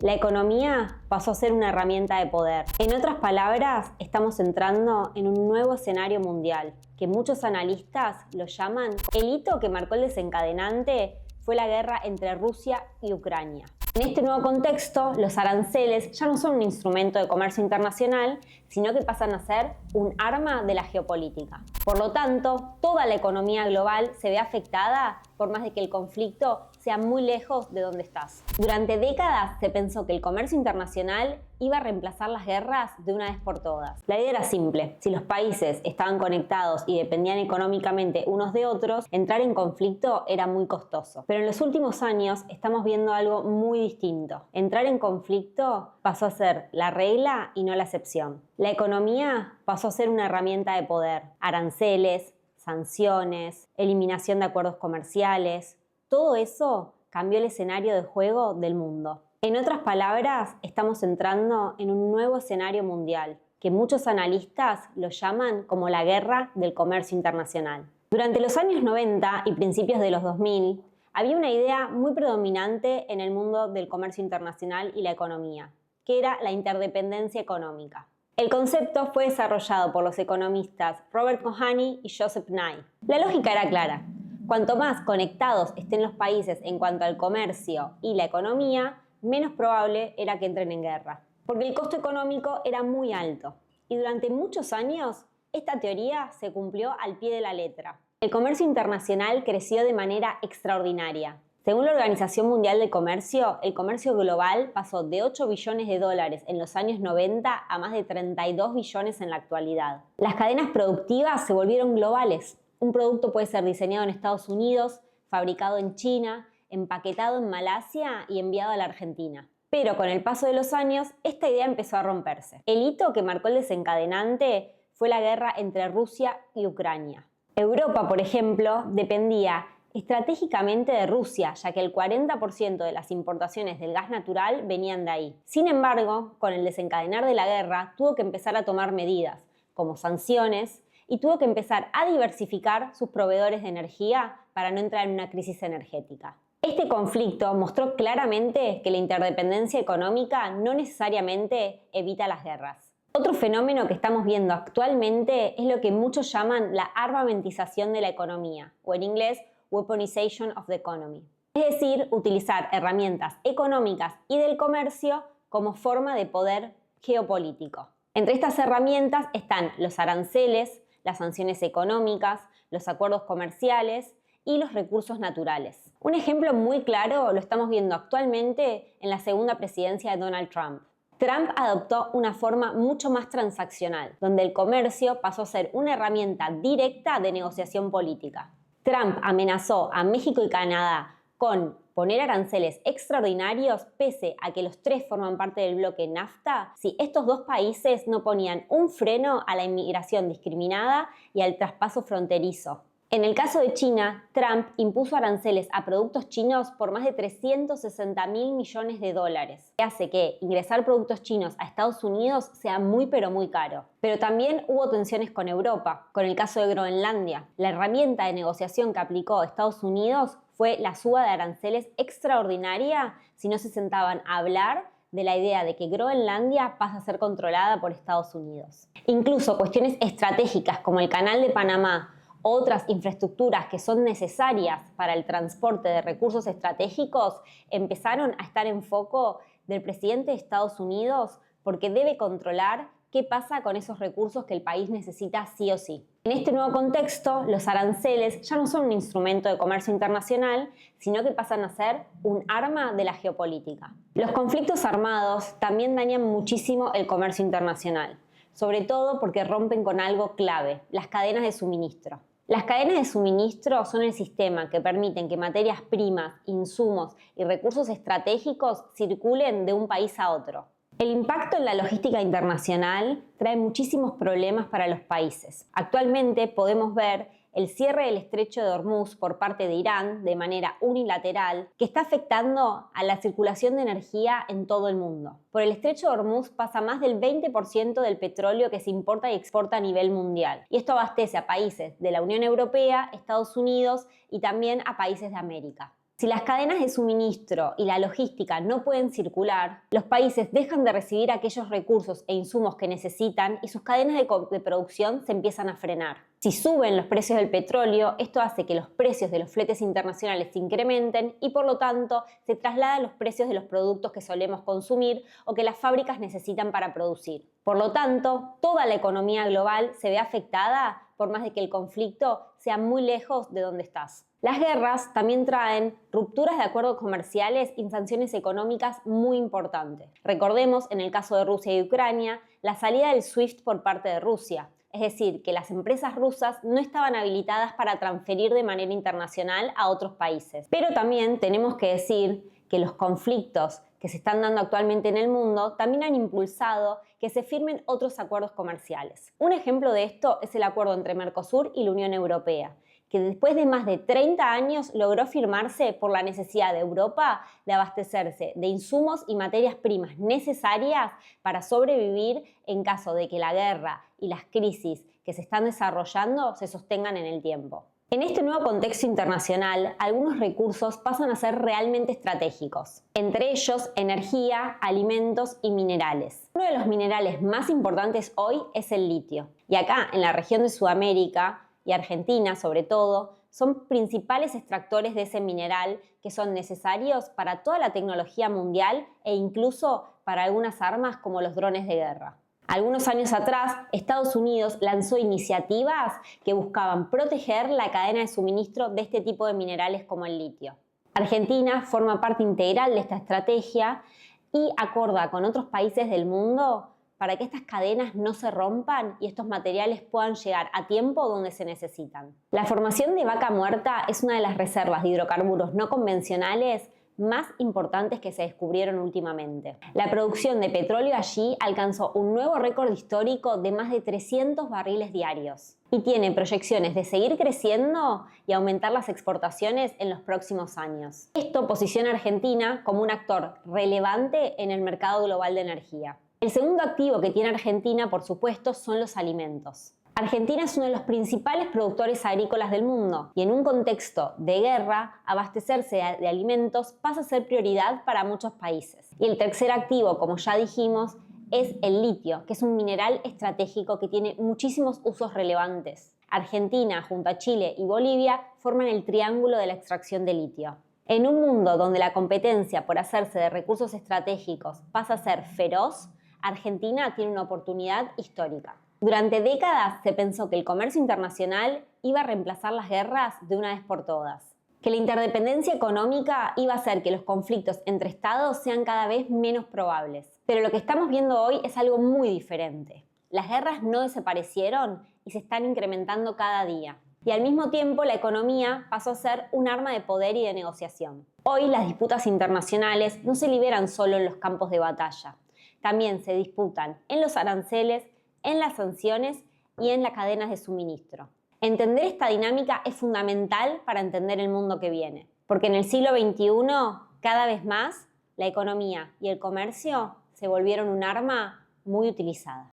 La economía pasó a ser una herramienta de poder. En otras palabras, estamos entrando en un nuevo escenario mundial, que muchos analistas lo llaman el hito que marcó el desencadenante fue la guerra entre Rusia y Ucrania. En este nuevo contexto, los aranceles ya no son un instrumento de comercio internacional, sino que pasan a ser un arma de la geopolítica. Por lo tanto, toda la economía global se ve afectada por más de que el conflicto sea muy lejos de donde estás. Durante décadas se pensó que el comercio internacional iba a reemplazar las guerras de una vez por todas. La idea era simple: si los países estaban conectados y dependían económicamente unos de otros, entrar en conflicto era muy costoso. Pero en los últimos años estamos viendo algo muy distinto. Entrar en conflicto pasó a ser la regla y no la excepción. La economía pasó a ser una herramienta de poder. Aranceles, sanciones, eliminación de acuerdos comerciales, todo eso cambió el escenario de juego del mundo. En otras palabras, estamos entrando en un nuevo escenario mundial, que muchos analistas lo llaman como la guerra del comercio internacional. Durante los años 90 y principios de los 2000, había una idea muy predominante en el mundo del comercio internacional y la economía, que era la interdependencia económica. El concepto fue desarrollado por los economistas Robert Mahoney y Joseph Nye. La lógica era clara: cuanto más conectados estén los países en cuanto al comercio y la economía, menos probable era que entren en guerra, porque el costo económico era muy alto. Y durante muchos años, esta teoría se cumplió al pie de la letra. El comercio internacional creció de manera extraordinaria. Según la Organización Mundial de Comercio, el comercio global pasó de 8 billones de dólares en los años 90 a más de 32 billones en la actualidad. Las cadenas productivas se volvieron globales. Un producto puede ser diseñado en Estados Unidos, fabricado en China, empaquetado en Malasia y enviado a la Argentina. Pero con el paso de los años, esta idea empezó a romperse. El hito que marcó el desencadenante fue la guerra entre Rusia y Ucrania. Europa, por ejemplo, dependía estratégicamente de Rusia, ya que el 40% de las importaciones del gas natural venían de ahí. Sin embargo, con el desencadenar de la guerra, tuvo que empezar a tomar medidas, como sanciones, y tuvo que empezar a diversificar sus proveedores de energía para no entrar en una crisis energética. Este conflicto mostró claramente que la interdependencia económica no necesariamente evita las guerras. Otro fenómeno que estamos viendo actualmente es lo que muchos llaman la armamentización de la economía, o en inglés, weaponization of the economy. Es decir, utilizar herramientas económicas y del comercio como forma de poder geopolítico. Entre estas herramientas están los aranceles, las sanciones económicas, los acuerdos comerciales y los recursos naturales. Un ejemplo muy claro lo estamos viendo actualmente en la segunda presidencia de Donald Trump. Trump adoptó una forma mucho más transaccional, donde el comercio pasó a ser una herramienta directa de negociación política. Trump amenazó a México y Canadá con poner aranceles extraordinarios pese a que los tres forman parte del bloque NAFTA si estos dos países no ponían un freno a la inmigración discriminada y al traspaso fronterizo. En el caso de China, Trump impuso aranceles a productos chinos por más de 360.000 millones de dólares, que hace que ingresar productos chinos a Estados Unidos sea muy pero muy caro. Pero también hubo tensiones con Europa, con el caso de Groenlandia. La herramienta de negociación que aplicó Estados Unidos fue la suba de aranceles extraordinaria si no se sentaban a hablar de la idea de que Groenlandia pasa a ser controlada por Estados Unidos. Incluso cuestiones estratégicas como el Canal de Panamá, otras infraestructuras que son necesarias para el transporte de recursos estratégicos empezaron a estar en foco del presidente de Estados Unidos porque debe controlar qué pasa con esos recursos que el país necesita sí o sí. En este nuevo contexto, los aranceles ya no son un instrumento de comercio internacional, sino que pasan a ser un arma de la geopolítica. Los conflictos armados también dañan muchísimo el comercio internacional, sobre todo porque rompen con algo clave: las cadenas de suministro. Las cadenas de suministro son el sistema que permiten que materias primas, insumos y recursos estratégicos circulen de un país a otro. El impacto en la logística internacional trae muchísimos problemas para los países. Actualmente podemos ver el cierre del estrecho de Hormuz por parte de Irán de manera unilateral, que está afectando a la circulación de energía en todo el mundo. Por el estrecho de Hormuz pasa más del 20% del petróleo que se importa y exporta a nivel mundial. Y esto abastece a países de la Unión Europea, Estados Unidos y también a países de América. Si las cadenas de suministro y la logística no pueden circular, los países dejan de recibir aquellos recursos e insumos que necesitan y sus cadenas de producción se empiezan a frenar. Si suben los precios del petróleo, esto hace que los precios de los fletes internacionales se incrementen y por lo tanto se trasladan los precios de los productos que solemos consumir o que las fábricas necesitan para producir. Por lo tanto, toda la economía global se ve afectada por más de que el conflicto sea muy lejos de donde estás. Las guerras también traen rupturas de acuerdos comerciales y sanciones económicas muy importantes. Recordemos, en el caso de Rusia y Ucrania, la salida del SWIFT por parte de Rusia. Es decir, que las empresas rusas no estaban habilitadas para transferir de manera internacional a otros países. Pero también tenemos que decir que los conflictos que se están dando actualmente en el mundo también han impulsado que se firmen otros acuerdos comerciales. Un ejemplo de esto es el acuerdo entre Mercosur y la Unión Europea, que después de más de 30 años logró firmarse por la necesidad de Europa de abastecerse de insumos y materias primas necesarias para sobrevivir en caso de que la guerra y las crisis que se están desarrollando se sostengan en el tiempo. En este nuevo contexto internacional, algunos recursos pasan a ser realmente estratégicos, entre ellos energía, alimentos y minerales. Uno de los minerales más importantes hoy es el litio, y acá en la región de Sudamérica y Argentina sobre todo, son principales extractores de ese mineral que son necesarios para toda la tecnología mundial e incluso para algunas armas como los drones de guerra. Algunos años atrás, Estados Unidos lanzó iniciativas que buscaban proteger la cadena de suministro de este tipo de minerales como el litio. Argentina forma parte integral de esta estrategia y acorda con otros países del mundo para que estas cadenas no se rompan y estos materiales puedan llegar a tiempo donde se necesitan. La formación de Vaca Muerta es una de las reservas de hidrocarburos no convencionales más importantes que se descubrieron últimamente. La producción de petróleo allí alcanzó un nuevo récord histórico de más de 300 barriles diarios y tiene proyecciones de seguir creciendo y aumentar las exportaciones en los próximos años. Esto posiciona a Argentina como un actor relevante en el mercado global de energía. El segundo activo que tiene Argentina, por supuesto, son los alimentos. Argentina es uno de los principales productores agrícolas del mundo y en un contexto de guerra, abastecerse de alimentos pasa a ser prioridad para muchos países. Y el tercer activo, como ya dijimos, es el litio, que es un mineral estratégico que tiene muchísimos usos relevantes. Argentina, junto a Chile y Bolivia, forman el triángulo de la extracción de litio. En un mundo donde la competencia por hacerse de recursos estratégicos pasa a ser feroz, Argentina tiene una oportunidad histórica. Durante décadas se pensó que el comercio internacional iba a reemplazar las guerras de una vez por todas, que la interdependencia económica iba a hacer que los conflictos entre estados sean cada vez menos probables. Pero lo que estamos viendo hoy es algo muy diferente. Las guerras no desaparecieron y se están incrementando cada día. Y al mismo tiempo la economía pasó a ser un arma de poder y de negociación. Hoy las disputas internacionales no se liberan solo en los campos de batalla. También se disputan en los aranceles, en las sanciones y en las cadenas de suministro. Entender esta dinámica es fundamental para entender el mundo que viene, porque en el siglo XXI, cada vez más, la economía y el comercio se volvieron un arma muy utilizada.